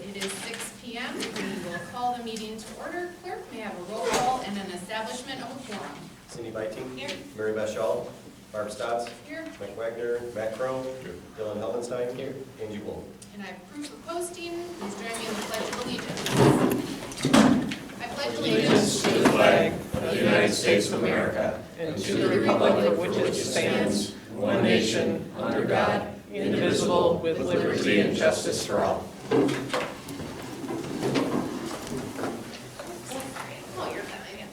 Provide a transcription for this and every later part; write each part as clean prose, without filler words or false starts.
It is 6 p.m. We will call the meeting to order. Clerk, may I have a roll call and an establishment of a quorum? Cindy Biting. Here. Mary Beth Shaw. Barb Stotts. Here. Mike Wagner. Matt Crowe. Dylan Helvenstein. Here. Angie Wolf. And I approve the posting. Please join me in the Pledge of Allegiance. I pledge allegiance To the flag of the United States of America and to the republic for which it stands, one nation, under God, indivisible, with liberty and justice for all. Oh, you're fine, yeah.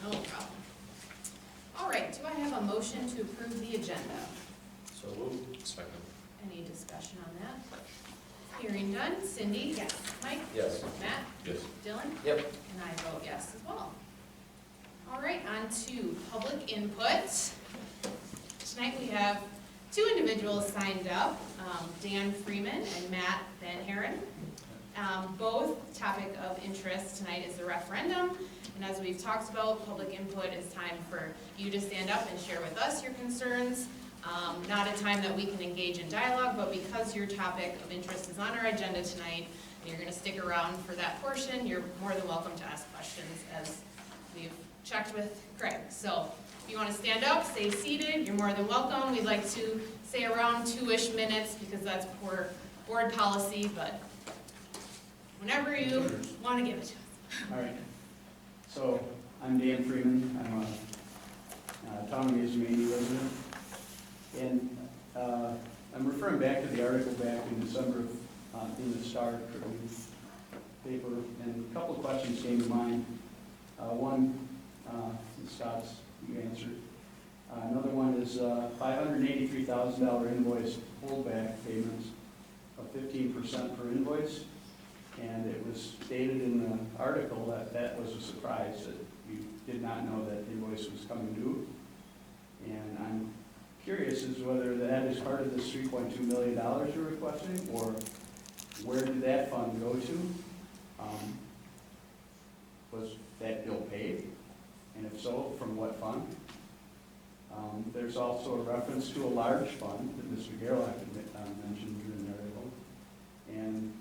No problem. All right, do I have a motion to approve the agenda? So moved. Second. Any discussion on that? Hearing none. Cindy? Yes. Mike? Yes. Matt? Yes. Dylan? Yep. And I vote yes as well. All right, on to public input. Tonight we have two individuals signed up, Dan Freeman and Matt Van Haren. Both topic of interest tonight is the referendum. And as we've talked about, public input is time for you to stand up and share with us your concerns. Not a time that we can engage in dialogue, but because your topic of interest is on our agenda tonight, and you're going to stick around for that portion, you're more than welcome to ask questions as we've checked with Craig. So if you want to stand up, stay seated, you're more than welcome. We'd like to say around 2-ish minutes because that's board policy, but whenever you want to give it to us. All right, so I'm Dan Freeman. I'm a Town of Ismaini resident. And I'm referring back to the article back in December in the Star Tribune paper, and a couple of questions came to mind. One, Scott's, you answered. Another one is $583,000 invoice holdback payments of 15% per invoice. And it was stated in the article that that was a surprise, that you did not know that invoice was coming due. And I'm curious as to whether that is part of this $3.2 million you're requesting, or where did that fund go to? Was that bill paid? And if so, from what fund? There's also a reference to a large fund that Mr. Gerlach mentioned during the article, and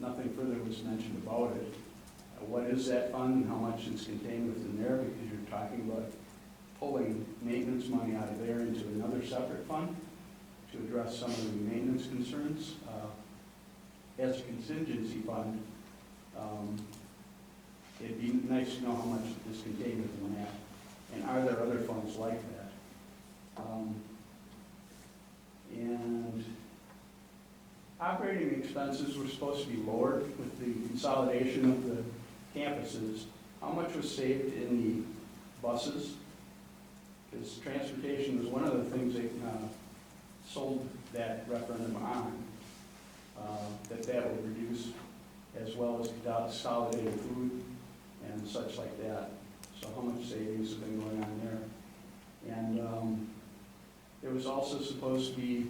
nothing further was mentioned about it. What is that fund and how much is contained within there? Because you're talking about pulling maintenance money out of there into another separate fund to address some of the maintenance concerns. As a contingency fund, it'd be nice to know how much is contained within that. And are there other funds like that? And operating expenses were supposed to be lowered with the consolidation of the campuses. How much was saved in the buses? Because transportation was one of the things they sold that referendum on, that would reduce, as well as consolidated food and such like that. So how much savings have been going on there? And there was also supposed to be,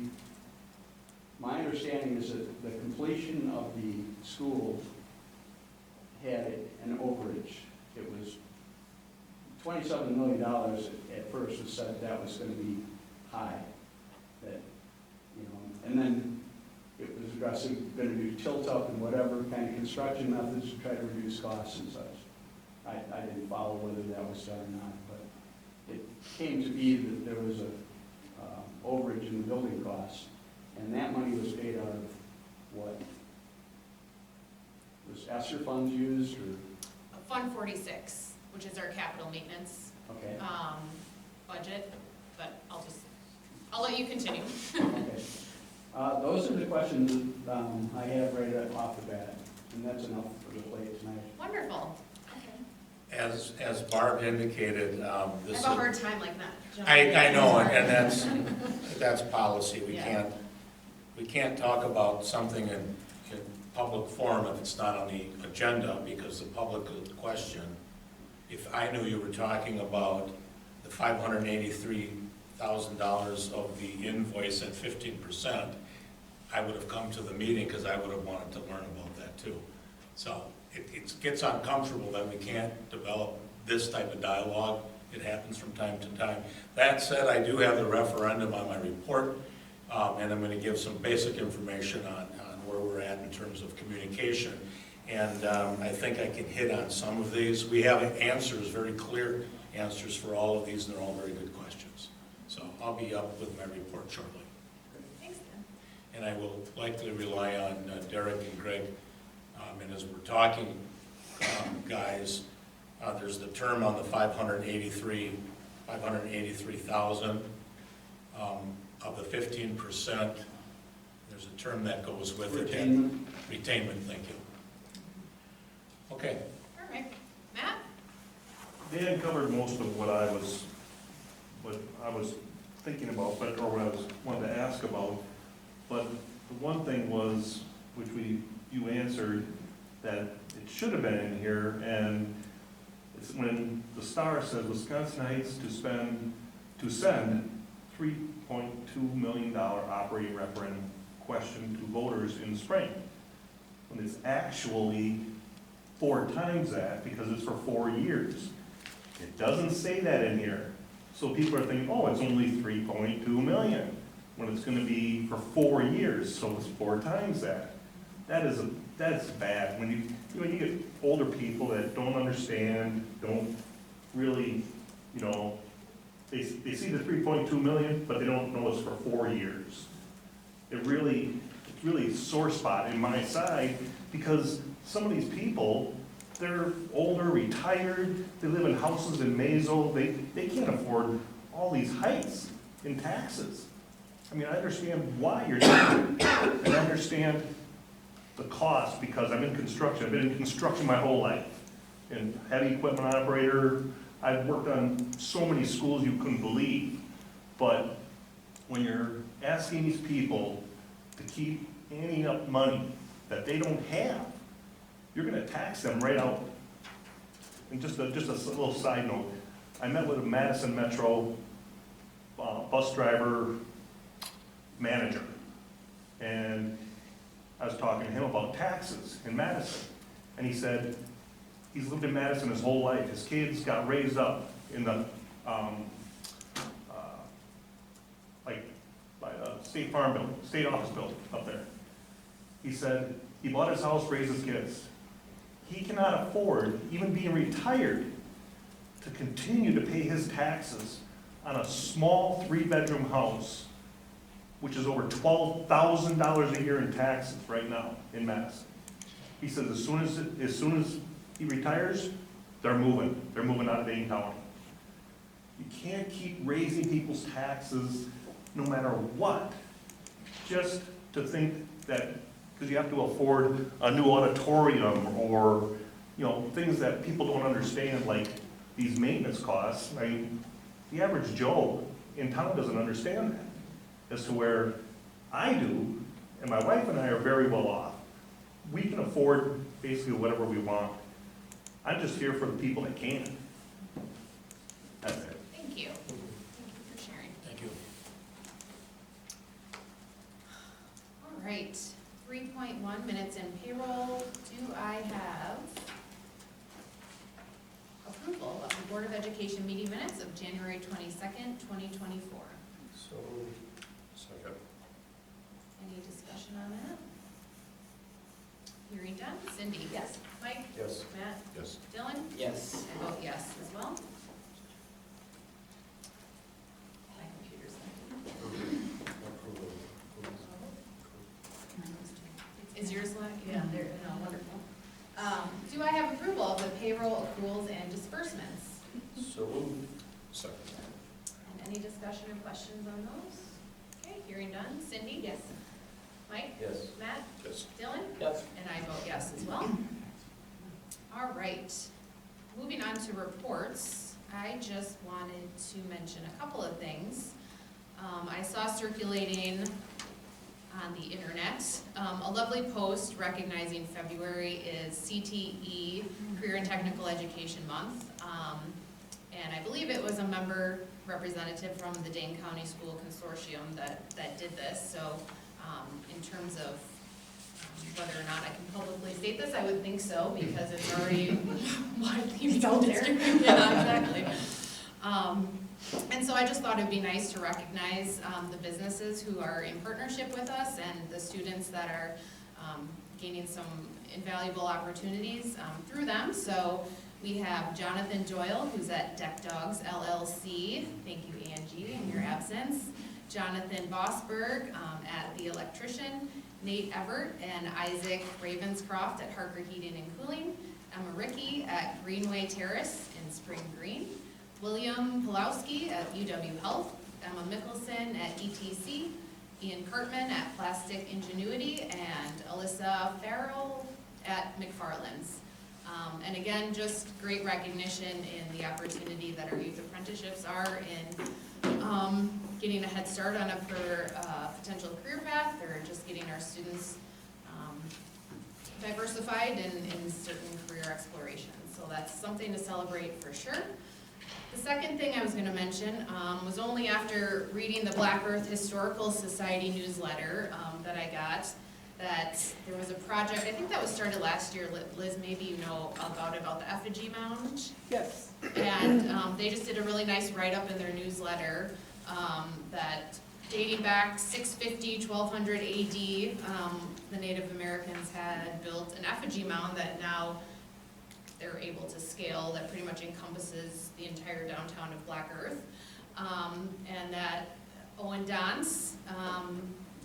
my understanding is that the completion of the school had an overage. It was $27 million at first was said that was going to be high. That, and then it was aggressively going to do tilt up and whatever kind of construction methods to try to reduce costs and such. I didn't follow whether that was done or not, but it came to be that there was a overage in the building costs, and that money was paid out of what? Was ESSER funds used, or? Fund 46, which is our capital maintenance Okay. budget, but I'll let you continue. Okay. Those are the questions I have right off the bat, and that's enough for the plate tonight. Wonderful. As Barb indicated, I this have a hard time like that. I know, and that's policy. Yeah. We can't talk about something in public forum if it's not on the agenda, because the public could question. If I knew you were talking about the $583,000 of the invoice at 15%, I would have come to the meeting because I would have wanted to learn about that too. So it gets uncomfortable that we can't develop this type of dialogue It happens from time to time. That said, I do have the referendum on my report, and I'm going to give some basic information on where we're at in terms of communication. And I think I can hit on some of these. We have answers, very clear answers for all of these, and they're all very good questions. So I'll be up with my report shortly. Thanks, Dan. And I will likely rely on Derek and Greg. And as we're talking, guys, there's the term on the 583,000 of the 15%. There's a term that goes with it. Retainment. Retainment, thank you. Okay. Perfect. Matt? Dan covered most of what I was thinking about, or what I wanted to ask about. But the one thing was, which you answered, that it should have been in here, and it's when the Star says Wisconsinites to send $3.2 million operating referendum question to voters in the spring, when it's actually 4 times that, because it's for 4 years. It doesn't say that in here. So people are thinking, oh, it's only 3.2 million, when it's gonna be for 4 years, so it's 4 times that. That's bad. When you get older people that don't understand, don't really, they see the 3.2 million, but they don't know it's for 4 years. It's really a sore spot in my side, because some of these people, they're older, retired, they live in houses in Mazo, they can't afford all these hikes in taxes. I mean, I understand why you're doing it, and I understand the cost, because I'm in construction, I've been in construction my whole life. And heavy equipment operator, I've worked on so many schools you couldn't believe. But when you're asking these people to keep anteing up money that they don't have, you're gonna tax them right out. And just a little side note, I met with a Madison Metro bus driver manager, and I was talking to him about taxes in Madison, and he said he's lived in Madison his whole life. His kids got raised up in the by the state farm building, state office building up there. He said he bought his house, raised his kids. He cannot afford, even being retired, to continue to pay his taxes on a small 3-bedroom house, which is over $12,000 a year in taxes right now in Madison. He says as soon as he retires, they're moving out of Dane County. You can't keep raising people's taxes no matter what, just to think that, because you have to afford a new auditorium or, things that people don't understand, like these maintenance costs. I mean, the average Joe in town doesn't understand that. As to where I do, and my wife and I are very well off. We can afford basically whatever we want. I'm just here for the people that can. That's it. Thank you. Thank you for sharing. Thank you. All right, 3.1 minutes in payroll. Do I have approval of the Board of Education meeting minutes of January 22nd, 2024? So, second. Any discussion on that? Hearing done. Cindy? Yes. Mike? Yes. Matt? Yes. Dylan? Yes. I vote yes as well. My computer's Approval. Is yours like? Yeah, there, no, wonderful. Do I have approval of the payroll accruals and disbursements? So moved. Second. And any discussion or questions on those? Okay, hearing done. Cindy? Yes. Mike? Yes. Matt? Yes. Dylan? Yes. And I vote yes as well. All right, moving on to reports, I just wanted to mention a couple of things. I saw circulating on the internet, a lovely post recognizing February is CTE, Career and Technical Education Month. And I believe it was a member representative from the Dane County School Consortium that did this. So in terms of whether or not I can publicly state this, I would think so, because it's already widely out there. Yeah, exactly. And so I just thought it'd be nice to recognize the businesses who are in partnership with us and the students that are gaining some invaluable opportunities through them. So we have Jonathan Doyle, who's at Deck Dogs LLC. Thank you, Angie, in your absence. Jonathan Bosberg at The Electrician. Nate Everett and Isaac Ravenscroft at Harker Heating and Cooling. Emma Rickey at Greenway Terrace in Spring Green. William Pulowski at UW Health. Emma Mickelson at ETC. Ian Cartman at Plastic Ingenuity. And Alyssa Farrell at McFarland's. And again, just great recognition in the opportunity that our youth apprenticeships are in getting a head start on a potential career path, or just getting our students diversified in certain career explorations. So that's something to celebrate for sure. The second thing I was going to mention was only after reading the Black Earth Historical Society newsletter that I got, that there was a project, I think that was started last year. Liz, maybe you know about the effigy mound. Yes. And they just did a really nice write-up in their newsletter that dating back 650, 1200 AD, the Native Americans had built an effigy mound that now they're able to scale, that pretty much encompasses the entire downtown of Black Earth. And that Owen Dance,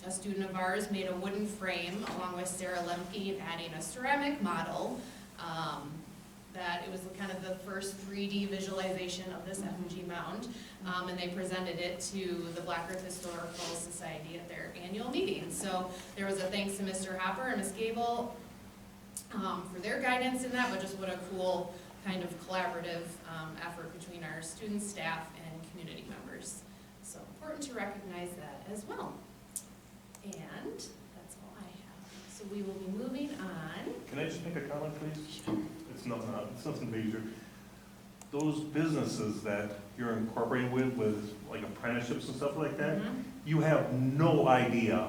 a student of ours, made a wooden frame along with Sarah Lemke, adding a ceramic model. That it was kind of the first 3D visualization of this effigy mound, and they presented it to the Black Earth Historical Society at their annual meeting. So there was a thanks to Mr. Hopper and Ms. Gable for their guidance in that, but just what a cool kind of collaborative effort between our students, staff, and community members. So important to recognize that as well. And that's all I have. So we will be moving on. Can I just make a comment, please? It's nothing major. Those businesses that you're incorporating with like apprenticeships and stuff like that, you have no idea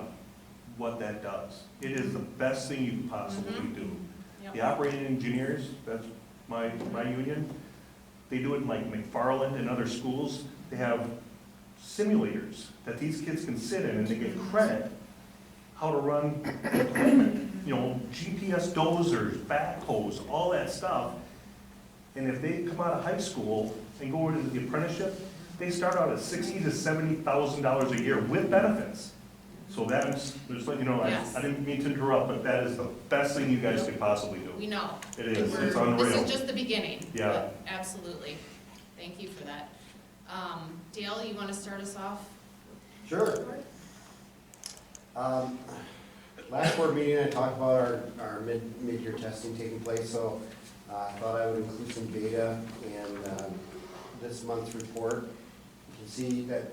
what that does. It is the best thing you can possibly do. Yep. The operating engineers, that's my union, they do it in like McFarland and other schools. They have simulators that these kids can sit in and they get credit how to run equipment, GPS dozers, backhoes, all that stuff. And if they come out of high school and go into the apprenticeship, they start out at $60,000 to $70,000 a year with benefits. So that's, just let you know, Yes. I didn't mean to interrupt, but that is the best thing you guys could possibly do. We know. It is, We're- it's unreal. This is just the beginning. Yeah. But absolutely. Thank you for that. Dale, you want to start us off? Sure. Last board meeting, I talked about our mid-year testing taking place, so I thought I would include some data in this month's report. You can see that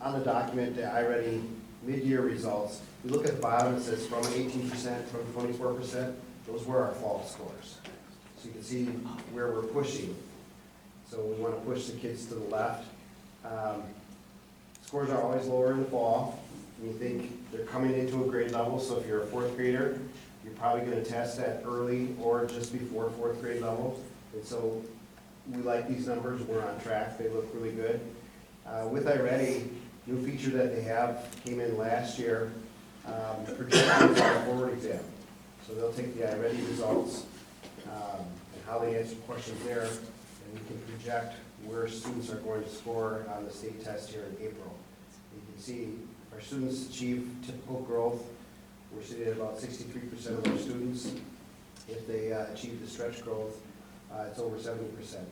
on the document, the iReady mid-year results, we look at the bottom, it says from 18%, from 24%, those were our fall scores. So you can see where we're pushing. So we want to push the kids to the left. Scores are always lower in the fall. You think they're coming into a grade level, so if you're a fourth grader, you're probably going to test at early or just before fourth grade level. And so we like these numbers, we're on track, they look really good. With iReady, new feature that they have came in last year, projections on the forward exam. So they'll take the iReady results and how they answer questions there, and we can project where students are going to score on the state test here in April. You can see our students achieve typical growth. We're sitting at about 63% of our students. If they achieve the stretch growth, it's over 70%.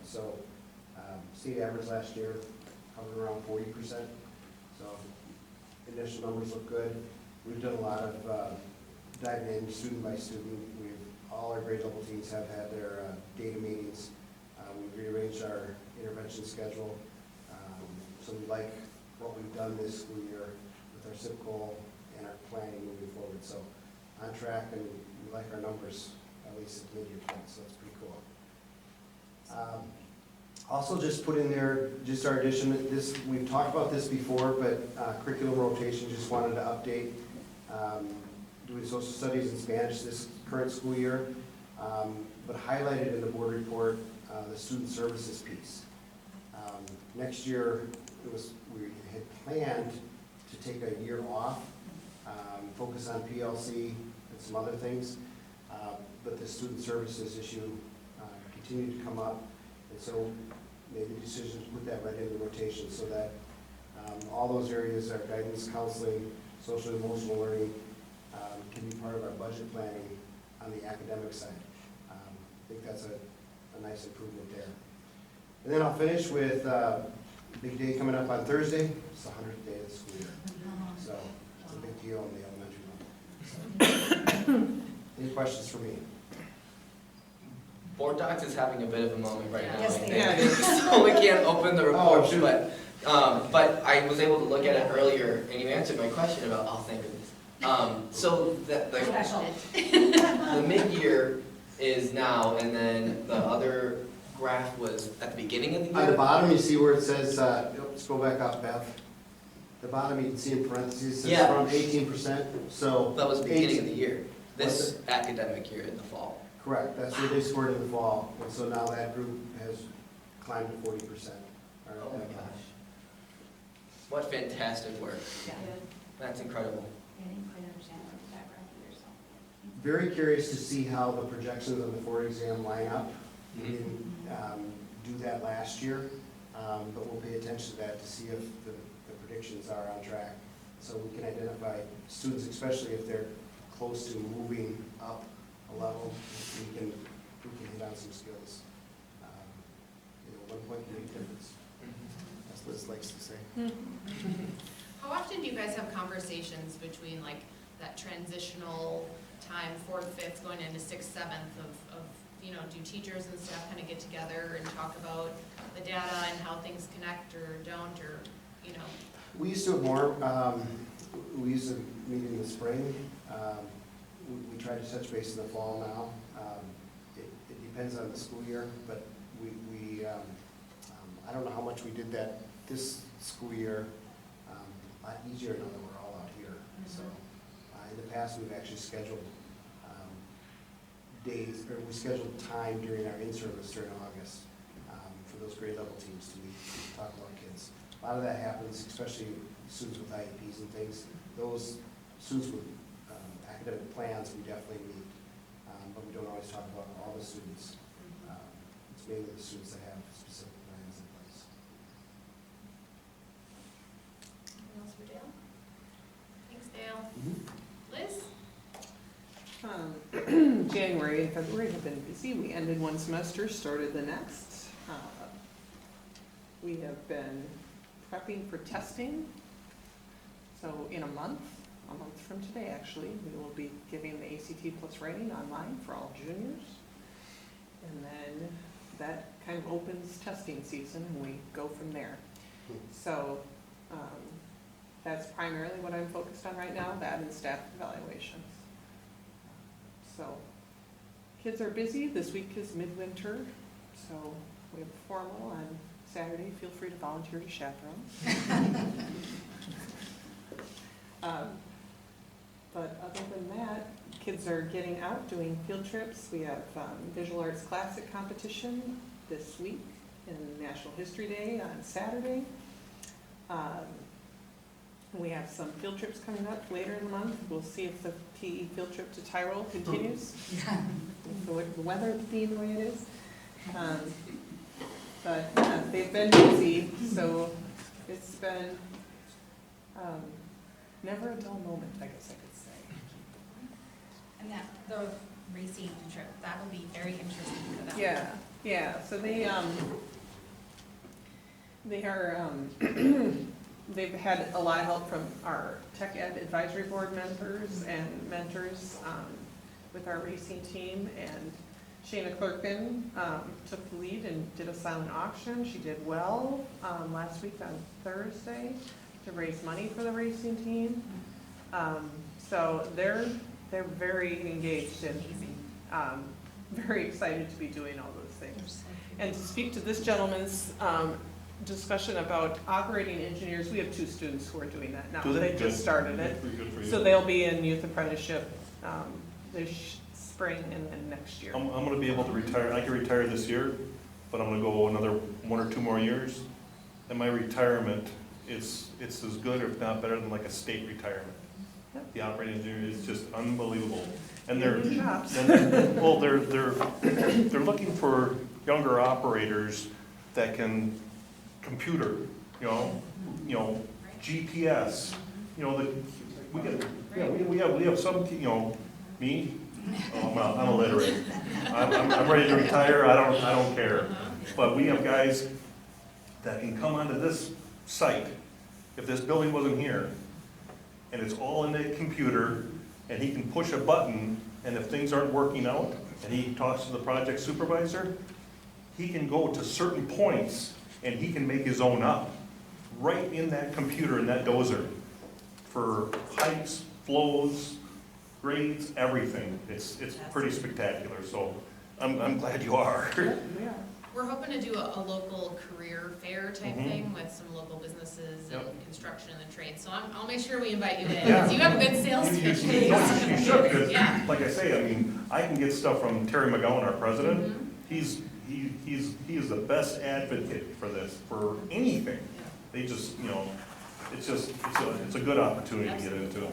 So state average last year hovered around 40%. So initial numbers look good. We've done a lot of diving in student by student. All our grade level teams have had their data meetings. We've rearranged our intervention schedule. So we like what we've done this school year with our SIP goal and our planning moving forward. So on track, and we like our numbers, at least at the mid-year point, so that's pretty cool. Also just put in there, just our addition, we've talked about this before, but curriculum rotation, just wanted to update. Doing social studies in Spanish this current school year, but highlighted in the board report the student services piece. Next year, we had planned to take a year off, focus on PLC and some other things, but the student services issue continued to come up, and so made the decision to put that right in the rotation so that all those areas, our guidance, counseling, social and emotional learning, can be part of our budget planning on the academic side. I think that's a nice improvement there. And then I'll finish with big day coming up on Thursday. It's the 100th day of the school year. So it's a big deal in the elementary level. So, any questions for me? Board Docs is having a bit of a moment right now. Yes, I they think. So we can't open the report, shoot. but I was able to look at it earlier, and you answered my question about, oh, thank goodness. So the mid-year is now, and then the other graph was at the beginning of the On the year? bottom, you see where it says, let's go back up, Bev. The bottom, you can see in parentheses, it Yeah. says from 18%, so. That was the beginning of the year, this academic year in the fall. Correct, that's where they scored in the fall, and so now that group has climbed to 40%. Oh my gosh. What fantastic work. That's incredible. I didn't quite understand what the background either, so. Very curious to see how the projections on the 4 exam line up. We didn't do that last year, but we'll pay attention to that to see if the predictions are on track. So we can identify students, especially if they're close to moving up a level, we can hit on some skills. 1 point can make a difference. That's what Liz likes to say. How often do you guys have conversations between like that transitional time, 4th, 5th, going into 6th, 7th of do teachers and staff kind of get together and talk about the data and how things connect or don't, or, We used to have more, we used to meet in the spring. We try to touch base in the fall now. It depends on the school year, but I don't know how much we did that this school year. A lot easier now that we're all out here. So in the past, we've actually scheduled days, or we scheduled time during our in-service during August for those grade level teams to meet, to talk about kids. A lot of that happens, especially students with IEPs and things. Those students with academic plans, we definitely meet, but we don't always talk about all the students. It's mainly the students that have specific plans in place. anything else for Dale? Thanks, Dale. Liz? January and February have been busy. We ended one semester, started the next. We have been prepping for testing. So in a month from today actually, we will be giving the ACT Plus writing online for all juniors. And then that kind of opens testing season and we go from there. So that's primarily what I'm focused on right now, that and staff evaluations. So, kids are busy. This week is midwinter, so we have a formal on Saturday. Feel free to volunteer to chaperone. But other than that, kids are getting out, doing field trips. We have Visual Arts Classic competition this week and National History Day on Saturday. We have some field trips coming up later in the month. We'll see if the PE field trip to Tyrol continues. With the weather being the way it is. But yeah, they've been busy, so it's been never a dull moment, I guess I could say. And that, the racing trip, that'll be very interesting for them. Yeah, so they are, they've had a lot of help from our Tech Ed Advisory Board members and mentors with our racing team, and Shayna Clerkin took the lead and did a silent auction. She did well last week on Thursday to raise money for the racing team. So they're very engaged and very excited to be doing all those things. And to speak to this gentleman's discussion about operating engineers, we have 2 students who are doing that now. They just started it. So they'll be in youth apprenticeship this spring and then next year. I'm gonna be able to retire, I can retire this year, but I'm gonna go another 1 or 2 more years. And my retirement, it's as good, if not better, than like a state retirement. The operating engineer is just unbelievable. And they're, Union jobs. well, they're looking for younger operators that can computer, you know, GPS, you know, we have some, you know, me, oh, I'm illiterate. I'm ready to retire, I don't care. But we have guys that can come onto this site, if this building wasn't here, and it's all in the computer, and he can push a button, and if things aren't working out, and he talks to the project supervisor, he can go to certain points, and he can make his own up, right in that computer, in that dozer, for heights, flows, grades, everything. It's pretty spectacular, so I'm glad you are. Yeah. We're hoping to do a local career fair type Mhm. thing with some local businesses and Yep. construction and the trades. So I'll make sure we invite you in, Yeah. because you have a good sales You pitch. should, because, Yeah. like I say, I mean, I can get stuff from Terry McGowan, our president. Mhm. He is the best advocate for this, for anything. They just, you know, it's a good opportunity to get into.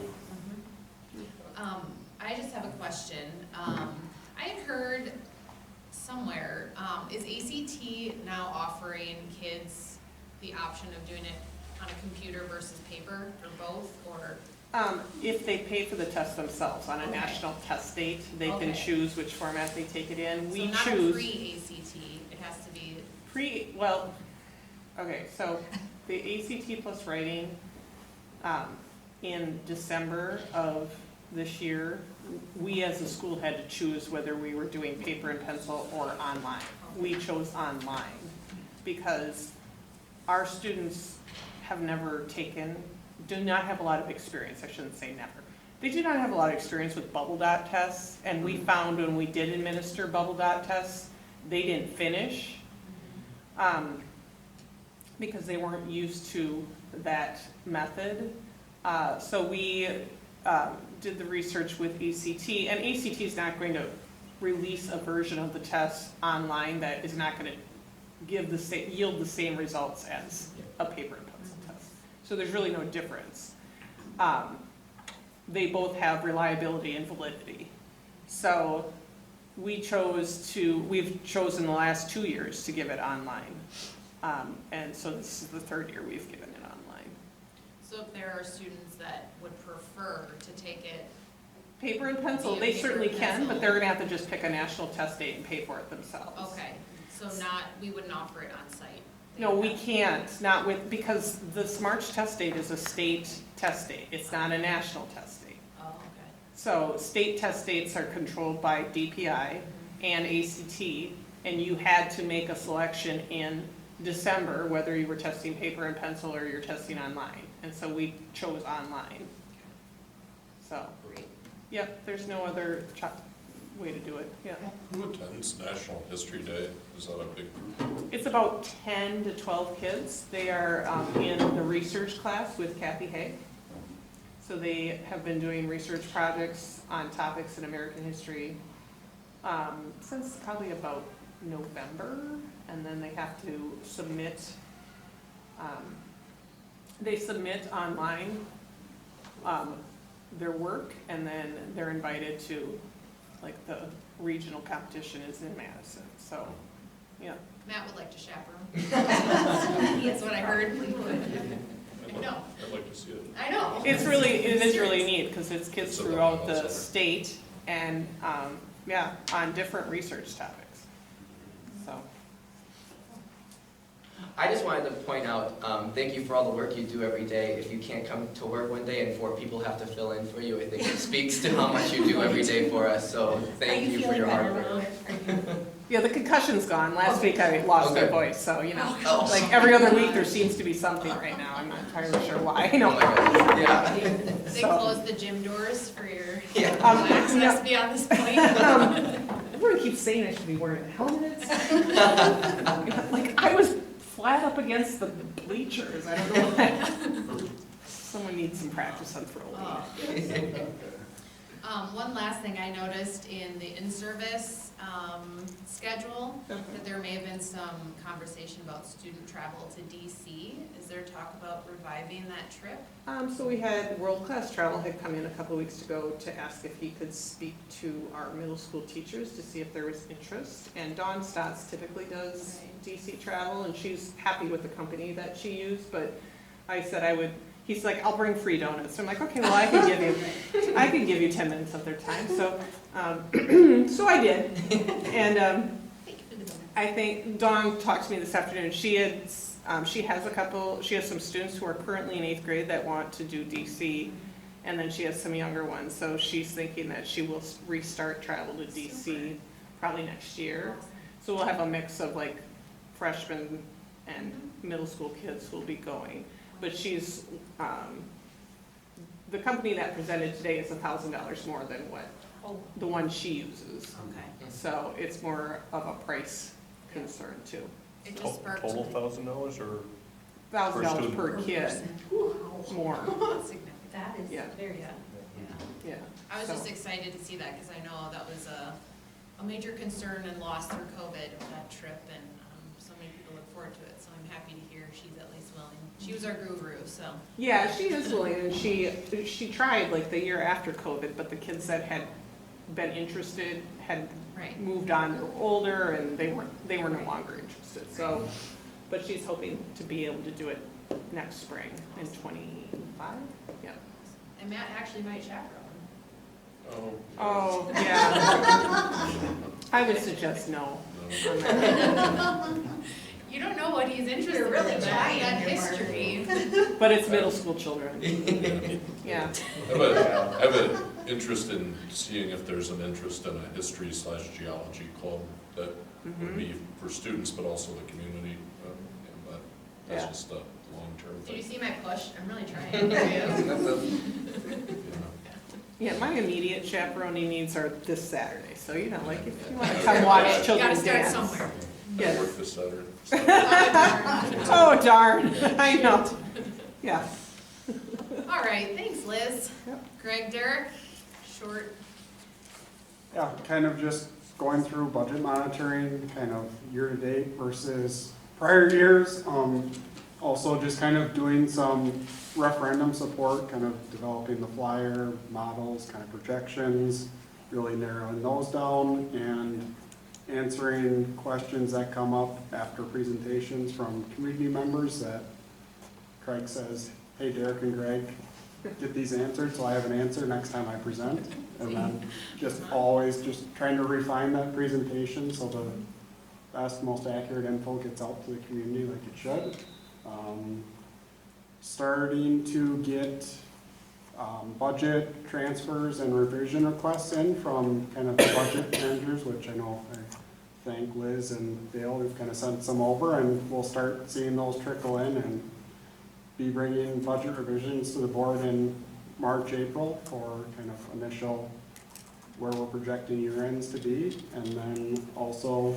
I just have a question. I had heard somewhere, is ACT now offering kids the option of doing it on a computer versus paper, or both, or? If they pay for the test themselves on a Okay. national test date, they can Okay. choose which format they take it in. We So not a choose pre-ACT, it has to be, well, okay, so the ACT plus writing, in December of this year, we as a school had to choose whether we were doing paper and pencil or online. We chose online because our students have never do not have a lot of experience, I shouldn't say never. They do not have a lot of experience with bubble dot tests, and we found when we did administer bubble dot tests, they didn't finish because they weren't used to that method. So we did the research with ACT, and ACT is not going to release a version of the test online that is not going to yield the same results as a paper and pencil test. So there's really no difference. They both have reliability and validity. So we've chosen the last 2 years to give it online. And so this is the 3rd year we've given it online. so if there are students that would prefer to take it, Paper and pencil, Via they paper certainly and can, pencil. but they're gonna have to just pick a national test date and pay for it themselves. okay, so we wouldn't offer it on site? No, we can't, because the Smarch test date is a state test date. It's not a national test date. Oh, okay. So state test dates are controlled by DPI and ACT, and you had to make a selection in December, whether you were testing paper and pencil or you're testing online. And so we chose online. So, Great. yep, there's no other way to do it, yeah. Who attends National History Day? Is that a big group? It's about 10 to 12 kids. They are in the research class with Kathy Haig. So they have been doing research projects on topics in American history since probably about November, and then they have to submit, they submit online their work, and then they're invited to, like, the regional competition is in Madison, so, yeah. Matt would like to chaperone. That's what I heard. I know. I'd like to see it. I know. It is really neat, because it's kids So throughout the also- state and, yeah, on different research topics, so. I just wanted to point out, thank you for all the work you do every day. If you can't come to work one day and 4 people have to fill in for you, I think it speaks to how much you do every day for us, so thank you for your hard work. Yeah, the concussion's gone. Last week I lost my Okay. voice, so, you know, Oh. like every other week there seems to be something right now. I'm not entirely sure why, you Oh know. my God, yeah. They So- closed the gym doors for your Yeah. access yeah. beyond this point. Everyone keeps saying I should be wearing helmets. Like, I was flat up against the bleachers. I don't know why. Someone needs some practice on throwing. One last thing I noticed in the in-service schedule, that there may have been some conversation about student travel to DC. Is there talk about reviving that trip? So we had World Class Travel had come in a couple of weeks ago to ask if he could speak to our middle school teachers to see if there was interest. And Dawn Stotts typically does DC travel, and she's happy with the company that she used, but I said I would, he's like, I'll bring free donuts. So I'm like, okay, well, I can give you 10 minutes of their time. So, so I did. And I think Dawn talked to me this afternoon. She has some students who are currently in 8th grade that want to do DC, and then she has some younger ones. So she's thinking that she will restart travel to DC probably next year. So we'll have a mix of like freshmen and middle school kids who will be going. But she's, the company that presented today is $1,000 more than what the one she uses. Okay. So it's more of a price concern too. It just sparked. Total $1,000 or? $1,000 per kid, more, That is Yeah. very, yeah. I was So- just excited to see that, because I know that was a major concern and loss through COVID, that trip, and so many people look forward to it, so I'm happy to hear she's at least willing. She was our guru, so. Yeah, she is willing, and she tried like the year after COVID, but the kids that had been interested had Right. moved on, they were older, and they were no longer interested, so, but she's hoping to be able to do it next spring in 25, yeah. And Matt actually might chaperone. Oh, yeah. I would suggest no on that, You don't know what he's interested You're really in, trying that here, Mark. history. but it's middle school children, yeah. I have an interest in seeing if there's an interest in a history/geology club that would be for students, but also the community. But that's Yeah. just a long-term Did you thing. see my push? I'm really trying to. Yeah. Yeah, my immediate chaperoning needs are this Saturday, so you know, like if you want to come watch children Gotta start dance. somewhere. I Yes. work this Saturday. Oh, darn, I know, yeah. All right, thanks, Liz. Yep. Greg, Derek, short. Yeah, kind of just going through budget monitoring, kind of year-to-date versus prior years. Also just kind of doing some referendum support, kind of developing the flyer, models, kind of projections, really narrowing those down, and answering questions that come up after presentations from community members that Craig says, hey, Derek and Greg, get these answered so I have an answer next time I present. And then just always just trying to refine that presentation so the best, most accurate info gets out to the community like it should. Starting to get budget transfers and revision requests in from kind of the budget managers, which I know I thank Liz and Dale, who've kind of sent some over, and we'll start seeing those trickle in and be bringing budget revisions to the board in March, April for kind of initial where we're projecting year ends to be. And then also,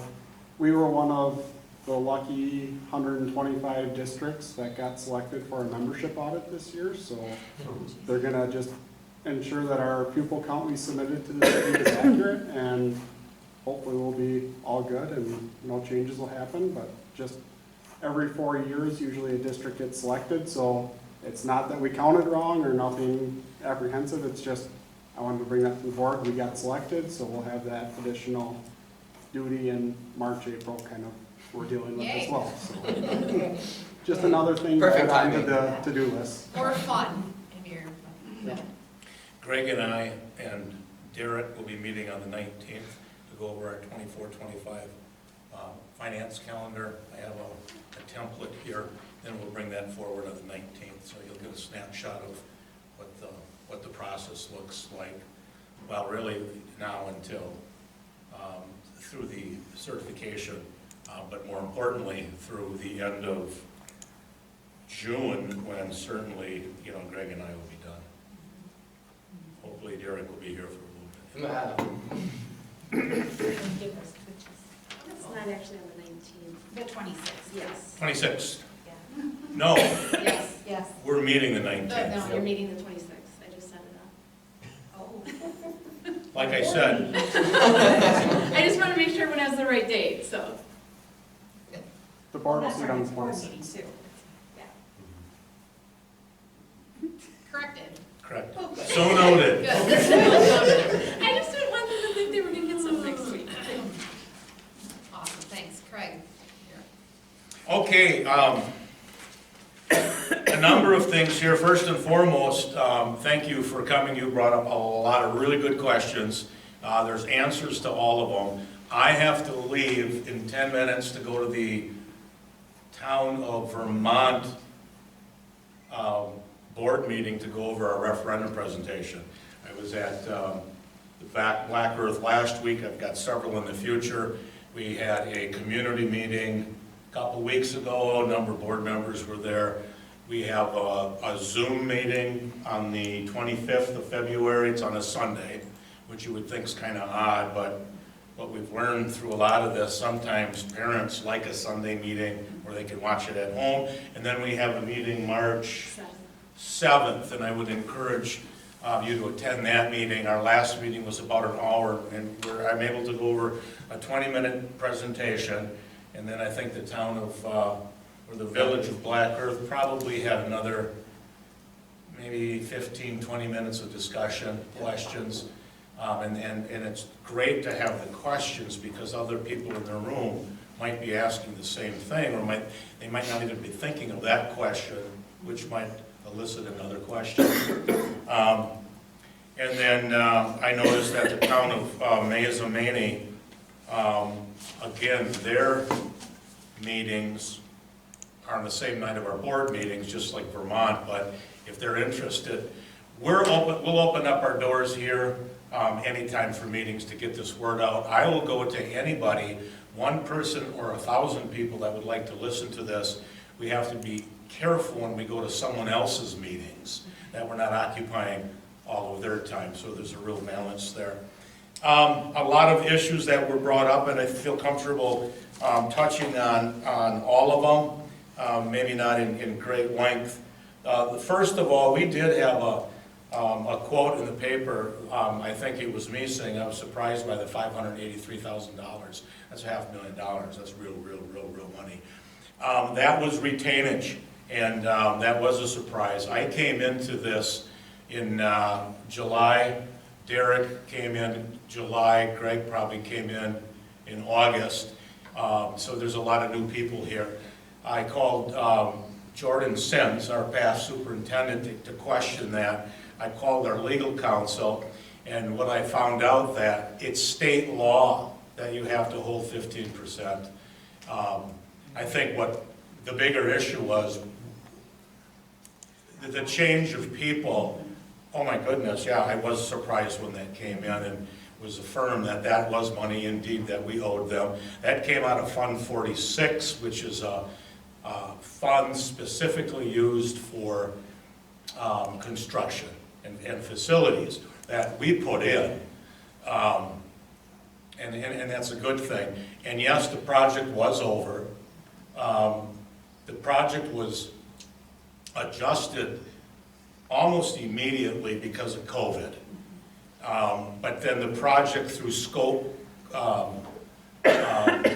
we were one of the lucky 125 districts that got selected for a membership audit this year, so they're gonna just ensure that our pupil count we submitted to the city is accurate, and hopefully we'll be all good and no changes will happen, but just every 4 years, usually a district gets selected, so it's not that we counted wrong or nothing apprehensive, it's just, I wanted to bring that to the board, we got selected, so we'll have that additional duty in March, April, kind of, we're dealing with as Yay. well, so. Just another thing to Perfect add onto timing. the to-do list. Or fun, if you're. Yeah. Greg and I and Derek will be meeting on the 19th to go over our 24-25 finance calendar. I have a template here, then we'll bring that forward on the 19th, so you'll get a snapshot of what the process looks like. Well, really now until through the certification, but more importantly, through the end of June, when certainly, Greg and I will be done. Hopefully Derek will be here for a little bit. It's not actually on the 19th. The 26th. Yes. 26th. Yeah. No, Yes, yes. we're meeting the No, 19th. you're meeting the 26th. I just set it up. Oh. like I said, I just want to make sure everyone has the right date, so. The board will That's see our on the next board 26th. meeting too. Corrected. correct. Oh, good. So noted. Good. I just didn't want them to think they were gonna get some next week. Awesome, thanks. Craig? Okay, a number of things here. First and foremost, thank you for coming. You brought up a lot of really good questions. There's answers to all of them. I have to leave in 10 minutes to go to the Town of Vermont board meeting to go over our referendum presentation. I was at the Black Earth last week. I've got several in the future. We had a community meeting a couple weeks ago. A number of board members were there. We have a Zoom meeting on the 25th of February. It's on a Sunday, which you would think is kind of odd, but what we've learned through a lot of this, sometimes parents like a Sunday meeting where they can watch it at home. And then we have a meeting March 7th, and I would encourage you to attend that meeting. Our last meeting was about an hour, and I'm able to go over a 20-minute presentation, and then I think the town of, or the village of Black Earth probably had another maybe 15, 20 minutes of discussion, questions. And it's great to have the questions because other people in the room might be asking the same thing, or they might not even be thinking of that question, which might elicit another question. And then I noticed that the town of Mazomanie, again, their meetings are on the same night of our board meetings, just like Vermont, but if they're interested, we'll open up our doors here anytime for meetings to get this word out. I will go to anybody, one person or 1,000 people that would like to listen to this. We have to be careful when we go to someone else's meetings, that we're not occupying all of their time, so there's a real balance there. A lot of issues that were brought up, and I feel comfortable touching on all of them, maybe not in great length. First of all, we did have a quote in the paper. I think it was me saying I was surprised by the $583,000. That's $500,000. That's real money. That was retainage, and that was a surprise. I came into this in July. Derek came in July. Greg probably came in August. So there's a lot of new people here. I called Jordan Sims, our past superintendent, to question that. I called our legal counsel, and what I found out that it's state law that you have to hold 15%. I think what the bigger issue was, the change of people. Oh my goodness, yeah, I was surprised when that came in and was affirmed that that was money indeed that we owed them. That came out of Fund 46, which is a fund specifically used for construction and facilities that we put in. And that's a good thing. And yes, the project was over. The project was adjusted almost immediately because of COVID. But then the project through scope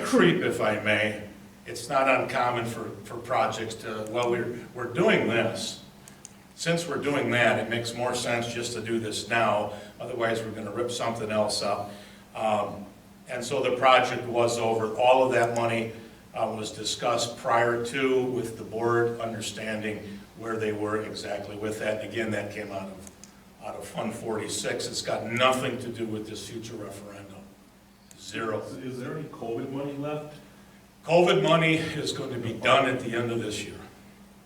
creep, if I may, it's not uncommon for projects to, well, we're doing this. Since we're doing that, it makes more sense just to do this now, otherwise we're gonna rip something else up. And so the project was over. All of that money was discussed prior to with the board understanding where they were exactly with that. And again, that came out of Fund 46. It's got nothing to do with this future referendum. Zero. Is there any COVID money left? COVID money is going to be done at the end of this year.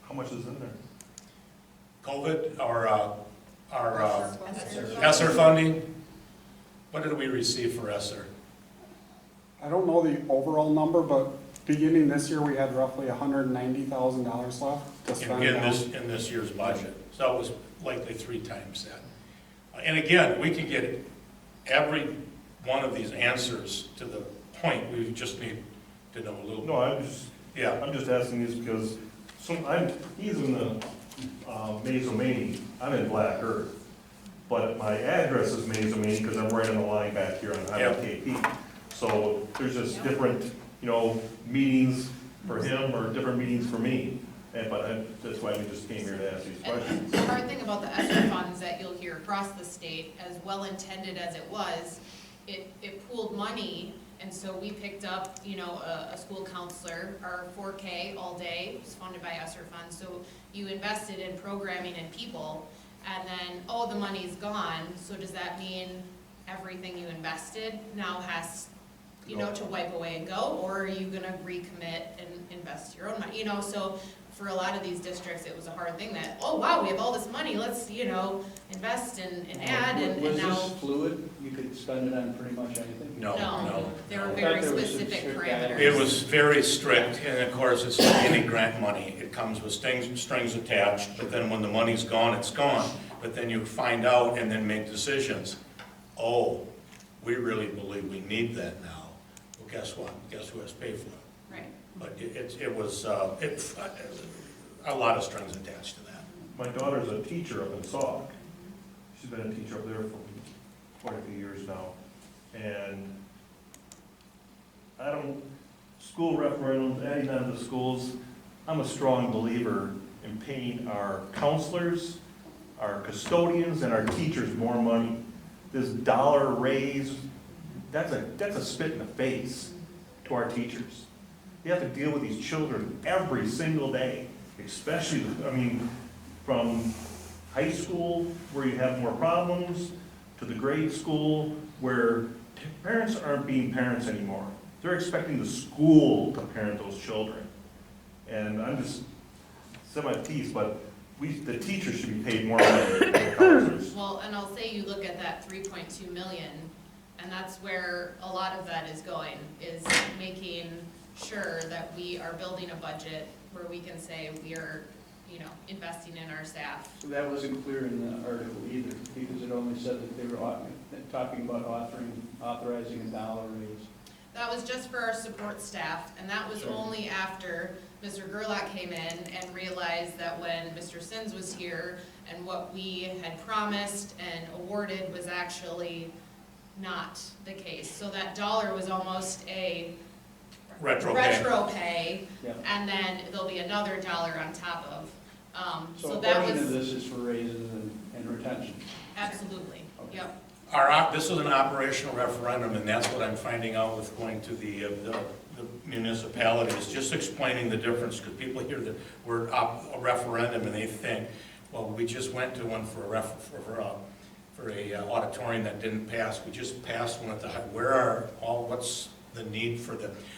How much is in there? COVID, our ESSER funding, what did we receive for ESSER? I don't know the overall number, but beginning this year, we had roughly $190,000 left to spend. In this year's budget. So it was likely 3 times that. And again, we can get every one of these answers to the point. We just need to know a little No, Yeah. I'm just asking this because he's in the Mazomanie, I'm in Black Earth. but my address is Main because I'm right on the line back here on Highway KP. So there's just different, you know, meetings for him or different meetings for me. That's why we just came here to ask these And questions. the hard thing about the ESSER funds that you'll hear across the state, as well-intended as it was, it pooled money, and so we picked up, you know, a school counselor, our 4K all day, was funded by ESSER funds, so you invested in programming and people, and then, oh, the money's gone, so does that mean everything you invested now has, you know, to wipe away and go, or are you gonna recommit and invest your own money, you know, so for a lot of these districts, it was a hard thing that, oh, wow, we have all this money, let's, you know, invest and add, and Was now. this fluid? You could spend it on pretty much anything? No. There were I very thought there was some specific strict parameters. It was very strict, and of course, it's like any grant money. It comes with strings attached, but then when the money's gone, it's gone. But then you find out and then make decisions. Oh, we really believe we need that now. Well, guess what? Guess who has to pay for it? Right. But it was a lot of strings attached to that. My daughter's a teacher up in Sauk. She's been a teacher up there for quite a few years now. And school referendums, adding on to the schools, I'm a strong believer in paying our counselors, our custodians, and our teachers more money. This dollar raise, that's a spit in the face to our teachers. You have to deal with these children every single day, especially, from high school, where you have more problems, to the grade school, where parents aren't being parents anymore. They're expecting the school to parent those children. And I'm just semi-peace, but the teachers should be paid more money than the counselors. Well, and I'll say you look at that 3.2 million, and that's where a lot of that is going, is making sure that we are building a budget where we can say we are, you know, investing in our staff. So that wasn't clear in the article either, because it only said that they were talking about authorizing a dollar raise. That was just for our support staff, and that was Sure. only after Mr. Gerlach came in and realized that when Mr. Sins was here and what we had promised and awarded was actually not the case. So that dollar was almost a Retro pay, Yep. and then there'll be another dollar on top of. So So a that portion of was, this is for raises and retention. absolutely, Okay. yep. This is an operational referendum, and that's what I'm finding out with going to the municipalities, just explaining the difference, because people hear the word a referendum and they think, well, we just went to one for a auditorium that didn't pass. We just passed one at the, what's the need for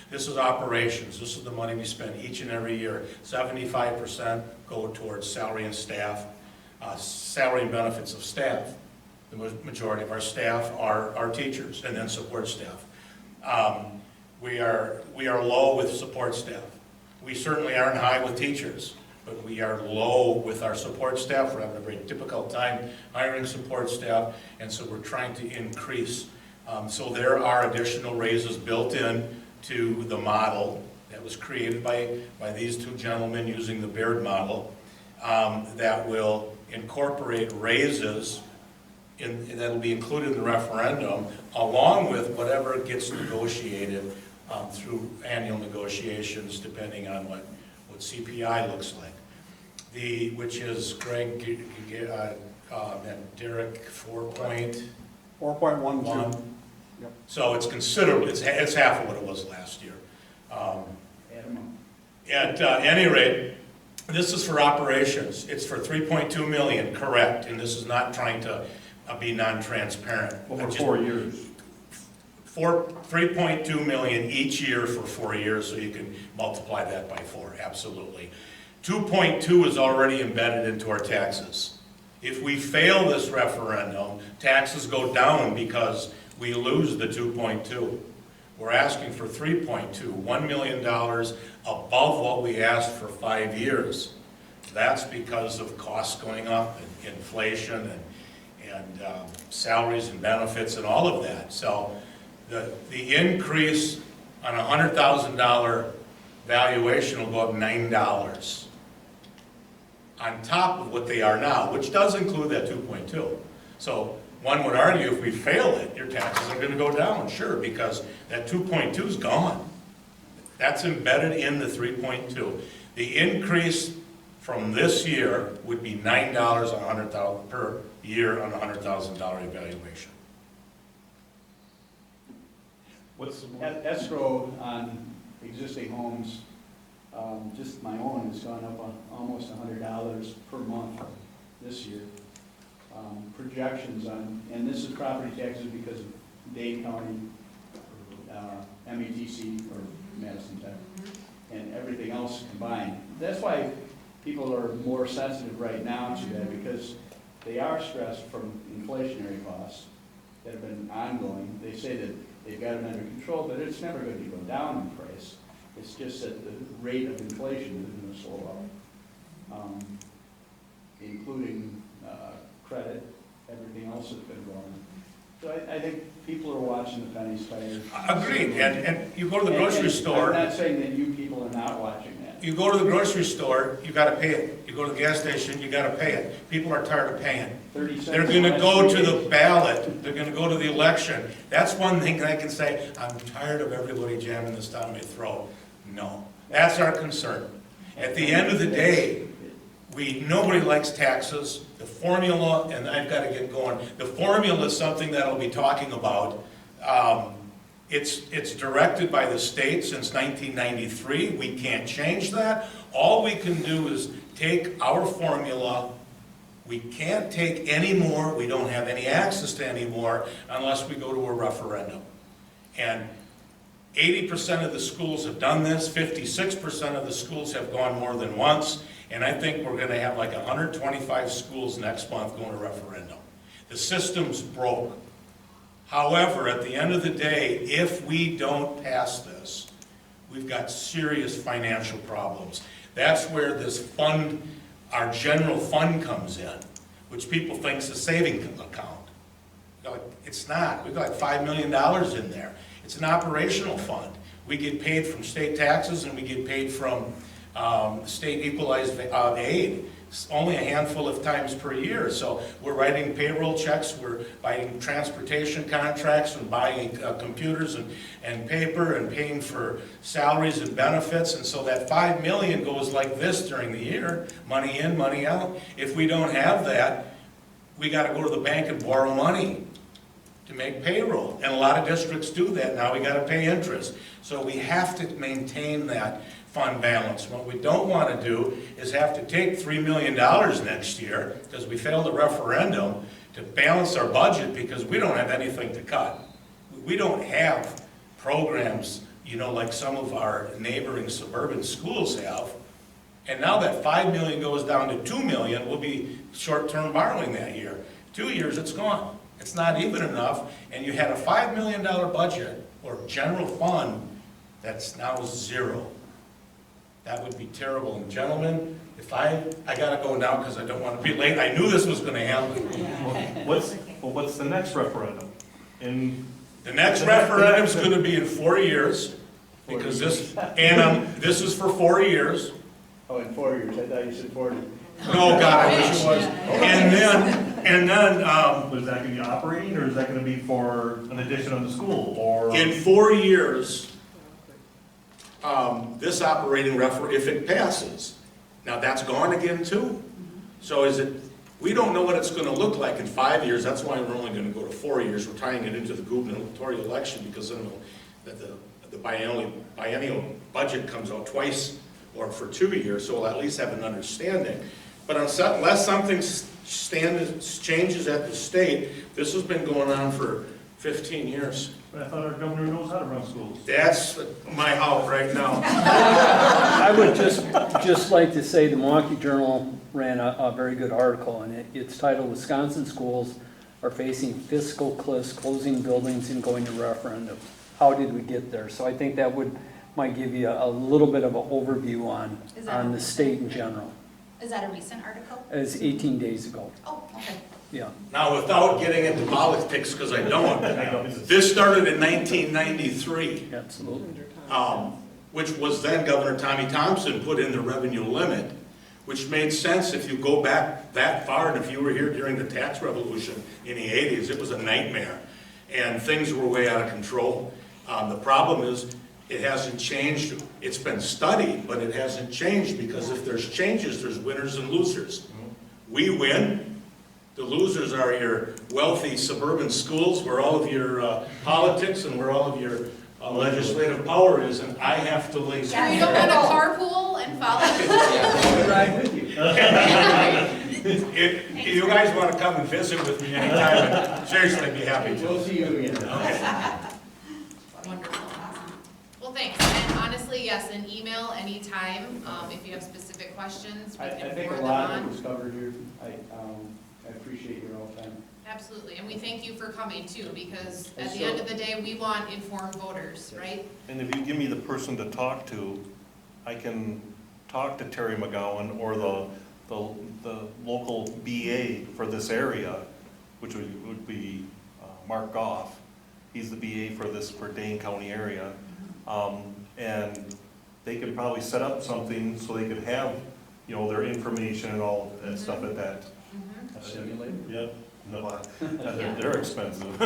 this is operations. This is the money we spend each and every year. 75% go towards salary and staff, salary and benefits of staff. The majority of our staff are teachers, and then support staff. We are low with support staff. We certainly aren't high with teachers, but we are low with our support staff. We're having a very difficult time hiring support staff, and so we're trying to increase. So there are additional raises built in to the model that was created by these two gentlemen using the Baird model that will incorporate raises that'll be included in the referendum, along with whatever gets negotiated through annual negotiations, depending on what CPI looks like. Which is Greg and Derek 4.12. Yep. So it's considerable. It's half of what it was last year. Add them up. At any rate, this is for operations. It's for 3.2 million, correct, and this is not trying to be non-transparent. Over 4 years. 3.2 million each year for 4 years, so you can multiply that by 4, absolutely. 2.2 is already embedded into our taxes. If we fail this referendum, taxes go down because we lose the 2.2. We're asking for 3.2, $1 million above what we asked for 5 years. That's because of costs going up and inflation and salaries and benefits and all of that. So the increase on a $100,000 valuation will go up $9 on top of what they are now, which does include that 2.2. So one would argue if we fail it, your taxes are gonna go down, sure, because that 2.2 is gone. That's embedded in the 3.2. The increase from this year would be $9 on 100,000 per year on a $100,000 evaluation. What's, Escrow on existing homes, just my own, has gone up almost $100 per month this year. Projections on, and this is property taxes because of Dane County, METC, or Madison Tech, and everything else combined. That's why people are more sensitive right now to that, because they are stressed from inflationary costs that have been ongoing. They say that they've got it under control, but it's never going to go down in price. It's just that the rate of inflation is going to slow up, including credit, everything else that's been going on. So I think people are watching the pennies tighter. Agreed, and you go to the grocery store. I'm not saying that you people are not watching that. You go to the grocery store, you gotta pay it. You go to the gas station, you gotta pay it. People are tired of paying. 30 cents. They're gonna go to the ballot, they're gonna go to the election. That's one thing I can say, I'm tired of everybody jamming this down my throat. No, that's our concern. At the end of the day, nobody likes taxes. The formula, and I've gotta get going, the formula is something that I'll be talking about. It's directed by the state since 1993. We can't change that. All we can do is take our formula. We can't take any more. We don't have any access to any more unless we go to a referendum. And 80% of the schools have done this. 56% of the schools have gone more than once. And I think we're going to have like 125 schools next month going to referendum. The system's broke. However, at the end of the day, if we don't pass this, we've got serious financial problems. That's where this fund, our general fund comes in, which people think is a saving account. It's not. We've got like $5 million in there. It's an operational fund. We get paid from state taxes and we get paid from state equalized aid. It's only a handful of times per year. So we're writing payroll checks, we're buying transportation contracts, and buying computers and paper, and paying for salaries and benefits. And so that $5 million goes like this during the year, money in, money out. If we don't have that, we got to go to the bank and borrow money to make payroll. And a lot of districts do that now. We got to pay interest. So we have to maintain that fund balance. What we don't want to do is have to take $3 million next year, because we failed the referendum, to balance our budget because we don't have anything to cut. We don't have programs, like some of our neighboring suburban schools have. And now that $5 million goes down to $2 million, we'll be short-term borrowing that year. 2 years, it's gone. It's not even enough. And you had a $5 million budget or general fund that's now zero. That would be terrible. And gentlemen, if I gotta go now because I don't want to be late. I knew this was going to happen. what's the next referendum? The next referendum is going to be in 4 years, because this is for 4 years. Oh, in 4 years, I thought you said 40. No, God, I wish it was. And then, Was that going to be operating, or is that going to be for an addition of the school, or? in 4 years, this operating if it passes. Now, that's gone again too. So we don't know what it's going to look like in 5 years. That's why we're only going to go to 4 years. We're tying it into the gubernatorial election, because then the biennial budget comes out twice or for 2 years, so we'll at least have an understanding. But unless something changes at the state, this has been going on for 15 years. But I thought our governor knows how to run schools. That's my out right now. I would just like to say the Milwaukee Journal ran a very good article, and it's titled "Wisconsin Schools Are Facing Fiscal Cliffs, Closing Buildings and Going to Referendum. How did we get there?" So I think that might give you a little bit of an overview on the state in general. Is that a recent article? It's 18 days ago. Oh, okay. Yeah. Now, without getting into politics, because I don't, this started in 1993. Absolutely. Which was then Governor Tommy Thompson put in the revenue limit, which made sense if you go back that far, and if you were here during the tax revolution in the 80s, it was a nightmare, and things were way out of control. The problem is, it hasn't changed. It's been studied, but it hasn't changed, because if there's changes, there's winners and losers. We win. The losers are your wealthy suburban schools, where all of your politics and where all of your legislative power is, and I have to lay. Sure you don't want to carpool and follow? Ride with you. If you guys want to come and visit with me anytime, seriously, I'd be happy to. We'll see you again. Wonderful, awesome. Well, thanks, and honestly, yes, an email anytime, if you have specific questions, we I can think forward a them lot of it on. was covered here. I appreciate your all time. Absolutely, and we thank you for coming too, because at the end of the day, we want informed voters, right? And if you give me the person to talk to, I can talk to Terry McGowan or the local BA for this area, which would be Mark Goff. He's the BA for Dane County area. And they could probably set up something so they could have, their information and all that stuff at that. Mhm. A simulator? Yep. No, they're expensive.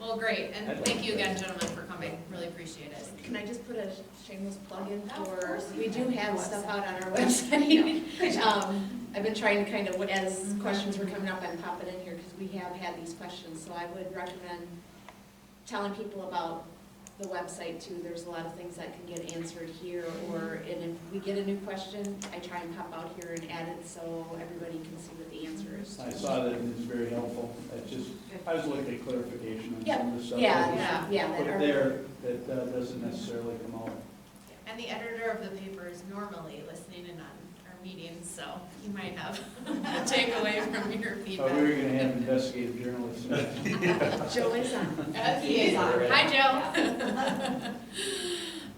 Well, great, and thank you again, gentlemen, for coming, really appreciate it. Can I just put a shameless plug in Of for, course. we do have stuff out on our website. I've been trying to kind of, as questions were coming up, I'm popping in here because we have had these questions. So I would recommend telling people about the website too. There's a lot of things that can get answered here, and if we get a new question, I try and pop out here and add it so everybody can see what the answer is. I saw that, and it's very helpful. I was looking at clarification on Yeah, some of the stuff. yeah, yeah. Put there that doesn't necessarily come out. And the editor of the paper is normally listening in on our meetings, so you might have a takeaway from your Oh, feedback. we were gonna have investigative journalists. Joe is on. Yes, he is. Hi, Joe.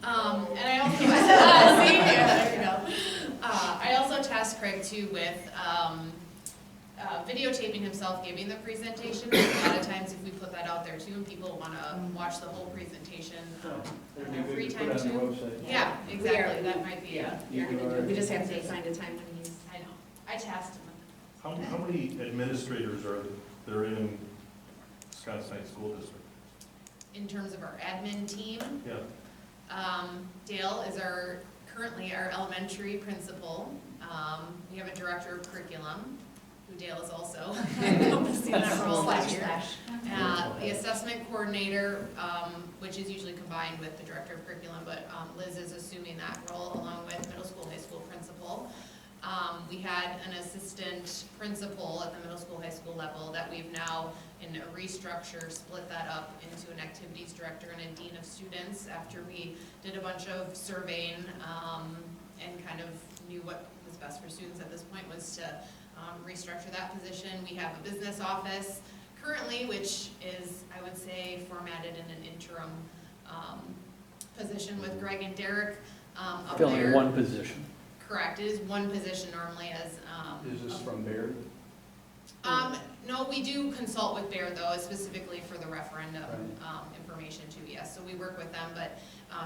And I also, see, yeah, there you go. I also tasked Craig too with, videotaping himself giving the presentation. A lot of times if we put that out there too, and people wanna watch the whole presentation, That'd be on their good free to time put on the too. website. Yeah, exactly, that might be, Yeah, You can we just have to find a time when he's. I know, I tasked him with How many administrators are there in Wisconsin Heights School District? in terms of our admin team. Yeah. Dale is currently our elementary principal. We have a director of curriculum, who Dale is also encompassing that role this year. The assessment coordinator, which is usually combined with the director of curriculum, but Liz is assuming that role along with middle school, high school principal. We had an assistant principal at the middle school, high school level that we've now, in a restructure, split that up into an activities director and a dean of students after we did a bunch of surveying and kind of knew what was best for students at this point was to restructure that position. We have a business office currently, which is, I would say, formatted in an interim position with Greg and Derek up there. Filling one position. Correct, it is one position normally as. Is this from Baird? No, we do consult with Baird though, specifically for the referendum Right. information too, yes, so we work with them, but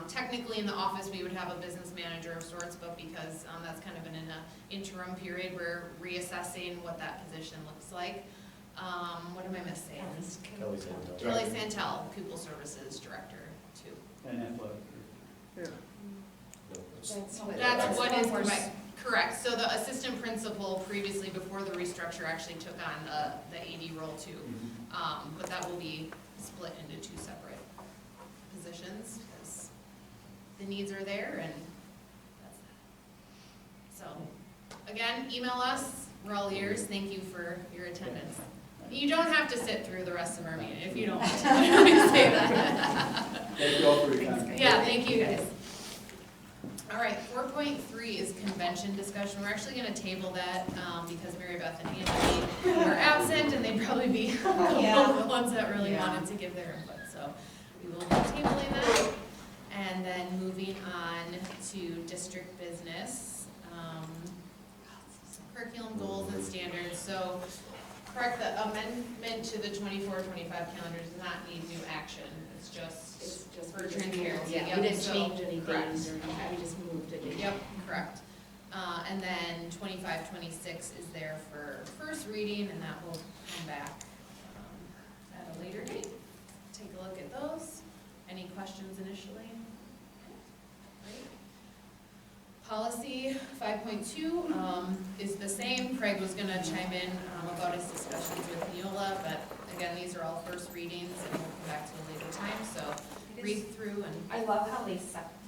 technically in the office, we would have a business manager of sorts, but because that's kind of in an interim period, we're reassessing what that position looks like. What am I missing? Kelly Santel. Kelly Santel, Pupil Services Director too. And athletic. Yeah. That's what is correct. Correct, so the assistant principal previously, before the restructure, actually took on the AD role too. But that will be split into two separate positions, because the needs are there, and that's that. So, again, email us, we're all ears, thank you for your attendance. You don't have to sit through the rest of our meeting if you don't want to, I always say that. Thank you all for your time. Yeah, thank you guys. All right, 4.3 is convention discussion. We're actually gonna table that, because Mary Beth and Anthony are absent, and they'd probably be a couple of the ones that really wanted to give their input, so we will be tabling that. And then moving on to district business, curriculum goals and standards. So, correct, the amendment to the 24-25 calendar does not need new action. It's just for transparency. Yeah, Yep, we didn't so- change any correct. days or anything, we just moved it. Yep, correct. And then 25, 26 is there for first reading, and that will come back at a later date. Take a look at those. Any questions initially? Great. Policy 5.2 is the same. Craig was gonna chime in about his discussions with Neola, but again, these are all first readings, and we'll come back to a later time, so read through and, I love how they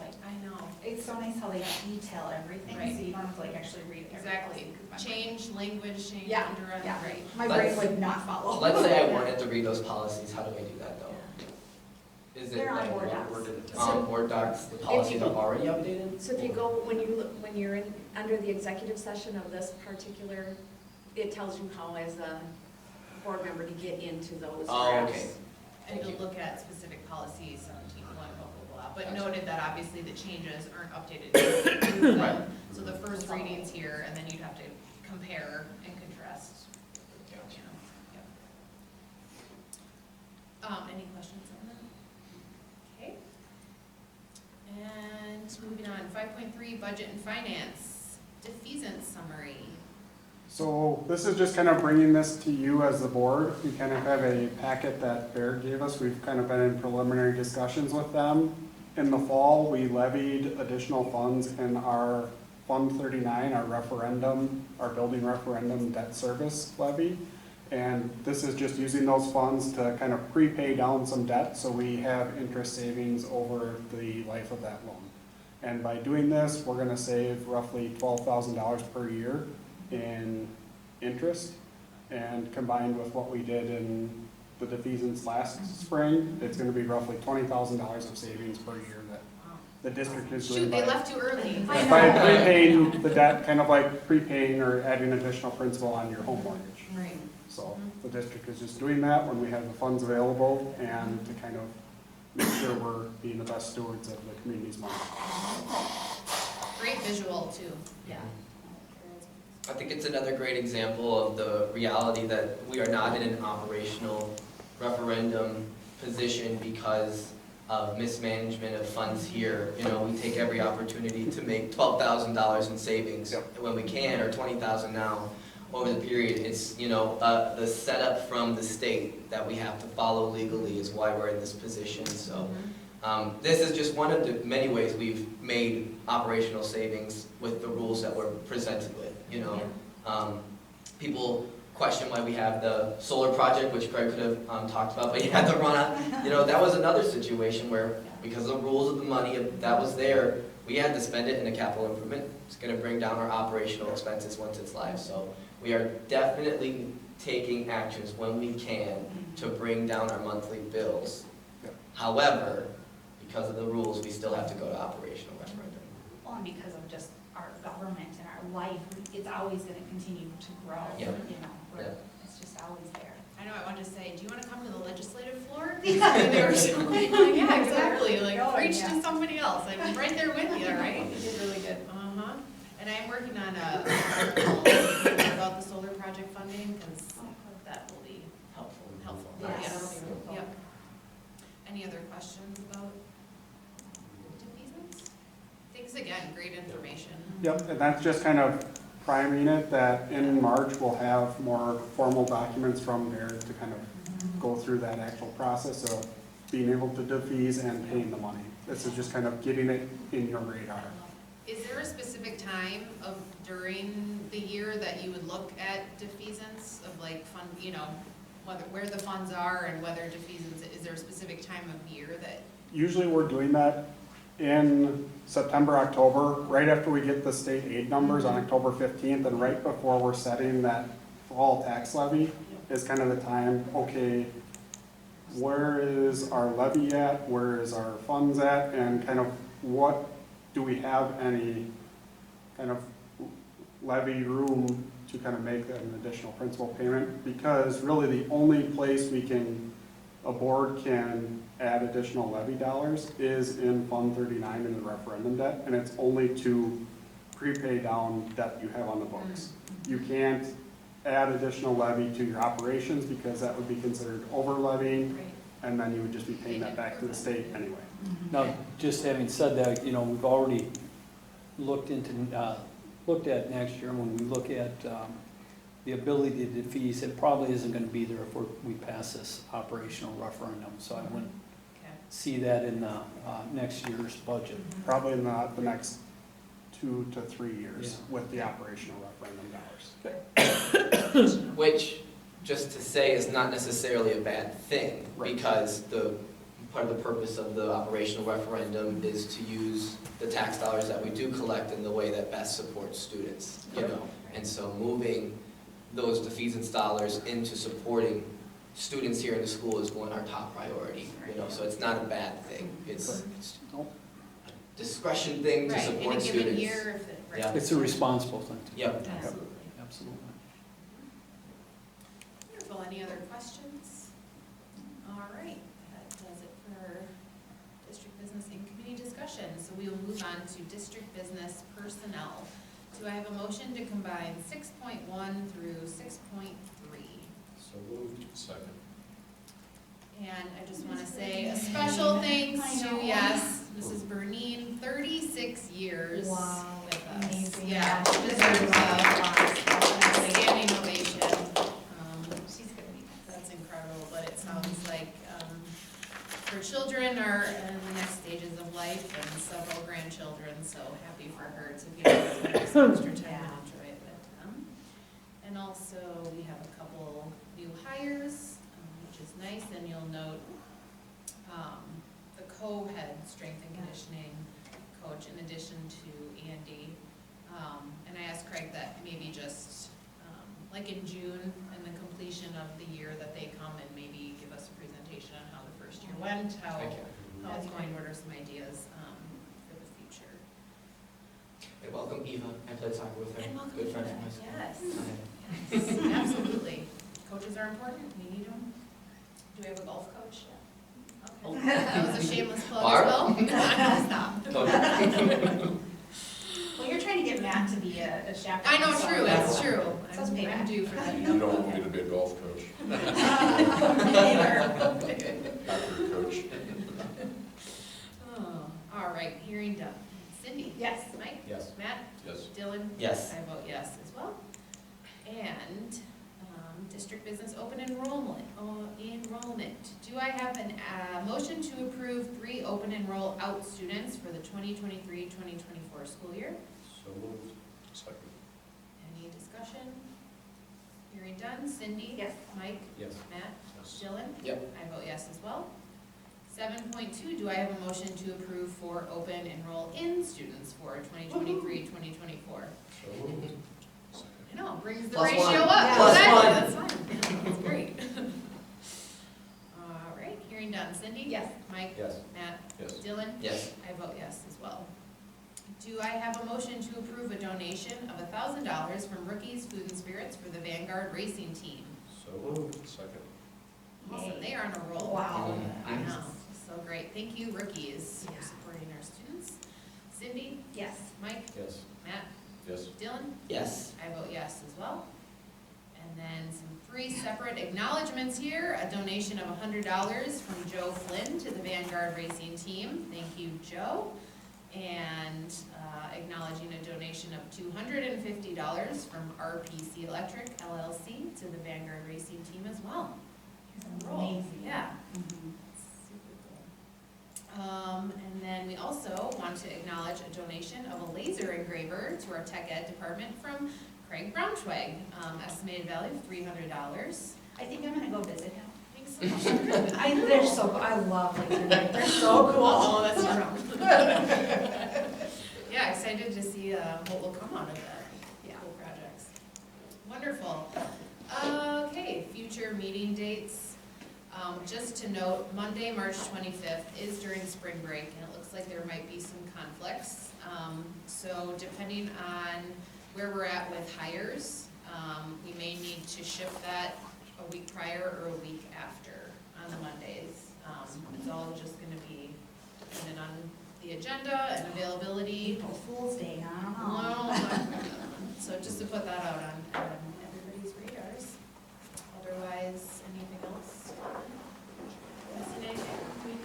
I know. it's so nice how they detail everything, Right. so you don't have to actually read it. Exactly. Change language, change Yeah, under, yeah. right. My brain would not follow. Let's say I wanted to read those policies, how do I do that though? Is it They're on like Board Docs. on Board Docs, the policies are already updated? So if you go, when you're in, under the executive session of this particular, it tells you how as a board member to get into those Oh, drafts. okay. And Thank to you. look at specific policies, 17.1, blah, blah, blah, but noted that obviously the changes aren't updated. Right. So the first reading's here, and then you'd have to compare and contrast. You Gotcha. know, yep. Any questions on that? Okay. And moving on, 5.3, budget and finance, defeasance summary. So this is just kind of bringing this to you as the board. We kind of have a packet that Baird gave us. We've kind of been in preliminary discussions with them. In the fall, we levied additional funds in our Fund 39, our referendum, our building referendum debt service levy. And this is just using those funds to kind of prepay down some debt so we have interest savings over the life of that loan. And by doing this, we're gonna save roughly $12,000 per year in interest, and combined with what we did in the defeasance last spring, it's gonna be roughly $20,000 of savings per year that the district is doing Shoot, they by left too early. by prepaying the debt, kind of like prepaying or adding additional principal on your home mortgage. Right. So the district is just doing that when we have the funds available and to kind of make sure we're being the best stewards of the community's money. Great visual too. Yeah. I think it's another great example of the reality that we are not in an operational referendum position because of mismanagement of funds here. You know, we take every opportunity to make $12,000 in savings when we can, or $20,000 now over the period. It's, you know, the setup from the state that we have to follow legally is why we're in this position. So this is just one of the many ways we've made operational savings with the rules that we're presented with, you know. People question why we have the solar project, which Craig could have talked about, but he had the run-up. You know, that was another situation where, because of the rules of the money that was there, we had to spend it in a capital improvement. It's going to bring down our operational expenses once it's live. So we are definitely taking actions when we can to bring down our monthly bills. However, because of the rules, we still have to go to operational referendum. Well, and because of just our government and our life, it's always gonna continue to grow, Yeah. you know, Yeah. it's just always there. I know, I wanted to say, do you want to come to the legislative floor? There was something like, yeah, exactly, like, Going, preach yeah. to somebody else, I'm right there with you, right? You did really good. Uh-huh, and I'm working on a, about the solar project funding, because that will be helpful. Yes. Yes. Yep. Any other questions about defeasance? Thanks again, great information. Yep, and that's just kind of priming it that in March we'll have more formal documents from Baird to kind of go through that actual process of being able to defease and paying the money. This is just kind of getting it in your radar. Is there a specific time of during the year that you would look at defeasance of like fund, you know, whether, where the funds are and whether defeasance, is there a specific time of year that? Usually we're doing that in September, October, right after we get the state aid numbers on October 15th, and right before we're setting that fall tax levy is kind of the time, okay, where is our levy at, where is our funds at, and kind of what, do we have any kind of levy room to kind of make an additional principal payment? Because really the only place a board can add additional levy dollars is in Fund 39 in the referendum debt, and it's only to prepay down debt you have on the books. You can't add additional levy to your operations because that would be considered over levying, and then you would just be paying that back to the state anyway. Now, just having said that, you know, we've already looked into looked at next year, and when we look at the ability to defease, it probably isn't gonna be there if we pass this operational referendum, so I wouldn't Okay. see that in the next year's budget. Probably not the next 2 to 3 years Yeah. with the operational referendum dollars. Which, just to say, is not necessarily a bad thing, Right. because part of the purpose of the operational referendum is to use the tax dollars that we do collect in the way that best supports students, you know? And so moving those defeasance dollars into supporting students here in the school is our top priority, you know? So it's not a bad thing, it's a discretion thing to Right, in support a students. given year, if it, right. Yeah. It's a responsible thing. Yep. Absolutely. Absolutely. Wonderful, any other questions? All right, that does it for district business and committee discussion. So we will move on to district business personnel. Do I have a motion to combine 6.1 through 6.3? So moved. Second. And I just want to say a special thanks to, yes, Mrs. Bernine, 36 years with us. Amazing. Yeah, she deserves a standing ovation. She's gonna be. That's incredible, but it sounds like her children are in the next stages of life and several grandchildren, so happy for her to be able to spend some extra time and enjoy it with them. And also, we have a couple new hires, which is nice, and you'll note the co-head strength and conditioning coach in addition to Andy. And I asked Craig that maybe just, like in June, and the completion of the year, that they come and maybe give us a presentation on how the first year went, how it's going, what are some ideas for the future. And welcome Eva, I played soccer with her, And welcome good friend Eva, from high school. yes. Hi. Yes, absolutely. Coaches are important, we need them. Do we have a golf coach? Okay, that was a shameless plug Barb? as well. Stop. Well, you're trying to get Matt to be a chaperone. I know, so- true, it's true. So it's I'm payback. due for that. You don't want me to be a golf coach, Neither. not for a coach. Oh, all right, hearing done. Cindy? Yes. Mike? Yes. Matt? Yes. Dylan? Yes. I vote yes as well. And district business open enrollment. Do I have a motion to approve 3 open enroll out students for the 2023-2024 school year? So moved. Second. Any discussion? Hearing done. Cindy? Yes. Mike? Yes. Matt? Yes. Dylan? Yep. I vote yes as well. 7.2, do I have a motion to approve 4 open enroll in students for 2023-2024? So moved. Second. I know, brings the Plus ratio one. up. Plus Exactly, one. that's fine. That's great. All right, hearing done. Cindy? Yes. Mike? Yes. Matt? Yes. Dylan? Yes. I vote yes as well. Do I have a motion to approve a donation of $1,000 from Rookies Food and Spirits for the Vanguard Racing Team? So moved. Second. Awesome, Yay. they are on a roll. Wow. I know, so great. Thank you, Rookies, for Yeah. supporting our students. Cindy? Yes. Mike? Yes. Matt? Yes. Dylan? Yes. I vote yes as well. And then some 3 separate acknowledgements here. A donation of $100 from Joe Flynn to the Vanguard Racing Team. Thank you, Joe. And acknowledging a donation of $250 from RPC Electric LLC to the Vanguard Racing Team as well. Amazing. Yeah. Super cool. And then we also want to acknowledge a donation of a laser engraver to our tech ed department from Craig Braunschweig, estimated value of $300. I think I'm gonna go visit him. Thanks so much. They're so, I love laser lights. They're so cool. Oh, that's wrong. Yeah, excited to see what will come out of that. Yeah. Cool projects. Wonderful. Okay, future meeting dates. Just to note, Monday, March 25th is during spring break, and it looks like there might be some conflicts. So depending on where we're at with hires, we may need to shift that a week prior or a week after on the Mondays. It's all just gonna be dependent on the agenda and availability. April Fool's Day, I don't know. No, so just to put that out on everybody's radars. Otherwise, anything else? Missing anything?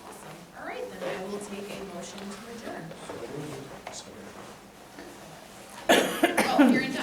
Awesome. All right, then I will take a motion to adjourn. So moved. Second. So if you're interested